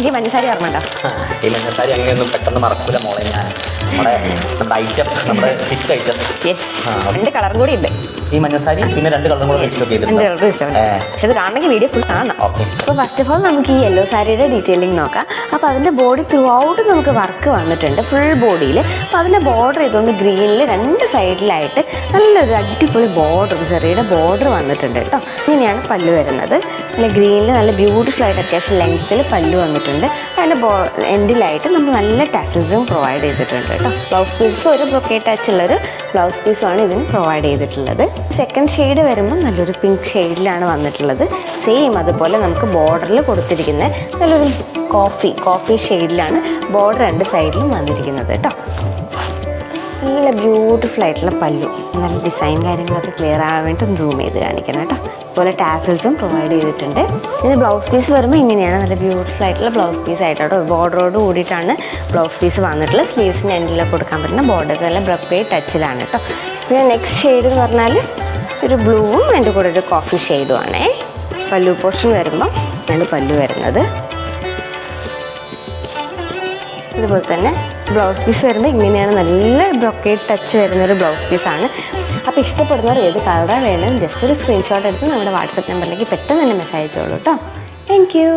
ഈ മഞ്ഞസാരി ഓർമ്മയുണ്ടോ? ഈ മഞ്ഞസാരി അങ്ങനെയൊന്നും പെട്ടെന്ന് മറക്കൂല മോളെ. ഞാൻ നമ്മുടെ ഐറ്റം, നമ്മുടെ ഫിറ്റ് ഐറ്റം. യെസ്, 2 കളറും കൂടി ഉണ്ട് ഈ മഞ്ഞസാരി, പിന്നെ 2 കളറും കൂടെ മിക്സ് ചെയ്തിട്ടുണ്ട്. പക്ഷെ അത് കാണണമെങ്കിൽ വീഡിയോ ഫുൾ കാണണം. ഓക്കെ. അപ്പോൾ ഫസ്റ്റ് ഓഫ് ഓൾ നമുക്ക് ഈ യെല്ലോ സാരിയുടെ ഡീറ്റെയിലിംഗ് നോക്കാം. അപ്പോൾ അതിൻ്റെ ബോഡി ത്രൂ ഔട്ട് നമുക്ക് വർക്ക് വന്നിട്ടുണ്ട് ഫുൾ ബോഡിയിൽ. അപ്പോൾ അതിൻ്റെ ബോർഡർ ചെയ്തുകൊണ്ട് ഗ്രീനിൽ 2 സൈഡിലായിട്ട് നല്ലൊരു അടിപൊളി ബോർഡർ, ചെറിയുടെ ബോർഡർ വന്നിട്ടുണ്ട് കേട്ടോ. ഇങ്ങനെയാണ് പല്ലു വരുന്നത്. നല്ല ഗ്രീനിൽ നല്ല ബ്യൂട്ടിഫുൾ ആയിട്ട് അത്യാവശ്യം ലെങ്ത്തിൽ പല്ലു വന്നിട്ടുണ്ട്. അതിൻ്റെ എൻഡിലായിട്ട് നമ്മൾ നല്ല ടാസൽസും പ്രൊവൈഡ് ചെയ്തിട്ടുണ്ട് കേട്ടോ. ബ്ലൗസ് പീസും ഒരു ബ്രൊക്കേറ്റ് ടച്ചുള്ളൊരു ബ്ലൗസ് പീസുമാണ് ഇതിന് പ്രൊവൈഡ് ചെയ്തിട്ടുള്ളത്. സെക്കൻഡ് ഷെയ്ഡ് വരുമ്പോൾ നല്ലൊരു പിങ്ക് ഷെയ്ഡിലാണ് വന്നിട്ടുള്ളത്. സെയിം അതുപോലെ നമുക്ക് ബോർഡറിൽ കൊടുത്തിരിക്കുന്ന നല്ലൊരു കോഫി ഷെയ്ഡിലാണ് ബോർഡർ 2 സൈഡിലും വന്നിരിക്കുന്നത് കേട്ടോ. നല്ല ബ്യൂട്ടിഫുൾ ആയിട്ടുള്ള പല്ലു, നല്ല ഡിസൈൻ കാര്യങ്ങളൊക്കെ ക്ലിയർ ആവാൻ വേണ്ടി ഒന്ന് സൂം ചെയ്ത് കാണിക്കണം കേട്ടോ. അതുപോലെ ടാസൽസും പ്രൊവൈഡ് ചെയ്തിട്ടുണ്ട്. ഇതിന് ബ്ലൗസ് പീസ് വരുമ്പോൾ ഇങ്ങനെയാണ്, നല്ല ബ്യൂട്ടിഫുൾ ആയിട്ടുള്ള ബ്ലൗസ് പീസ് ആയിട്ടോ. ബോർഡറോട് കൂടിയിട്ടാണ് ബ്ലൗസ് പീസ് വന്നിട്ടുള്ളത്. സ്ലീവ്സിന് എൻഡിലൊക്കെ കൊടുക്കാൻ പറ്റുന്ന ബോർഡേഴ്സ് എല്ലാം ബ്രൊക്കേറ്റ് ടച്ചിലാണ് കേട്ടോ. പിന്നെ നെക്സ്റ്റ് ഷെയ്ഡ് എന്ന് പറഞ്ഞാൽ ഒരു ബ്ലൂവും അതിൻ്റെ കൂടെ ഒരു കോഫി ഷെയ്ഡും ആണേ. പല്ലു പോർഷൻ വരുമ്പോൾ ആണ് പല്ലു വരുന്നത്. അതുപോലെ തന്നെ ബ്ലൗസ് പീസ് വരുമ്പോൾ ഇങ്ങനെയാണ്, നല്ല ബ്രൊക്കേറ്റ് ടച്ച് വരുന്നൊരു ബ്ലൗസ് പീസാണ്. അപ്പോൾ ഇഷ്ടപ്പെടുന്നവർ ഏത് കളറാണ് വേണം ജസ്റ്റ് ഒരു സ്ക്രീൻഷോട്ട് എടുത്ത് നമ്മുടെ വാട്സപ്പ് നമ്പറിലേക്ക് പെട്ടെന്ന് തന്നെ മെസ്സേജ് അയച്ചോളൂ കേട്ടോ. Thank you.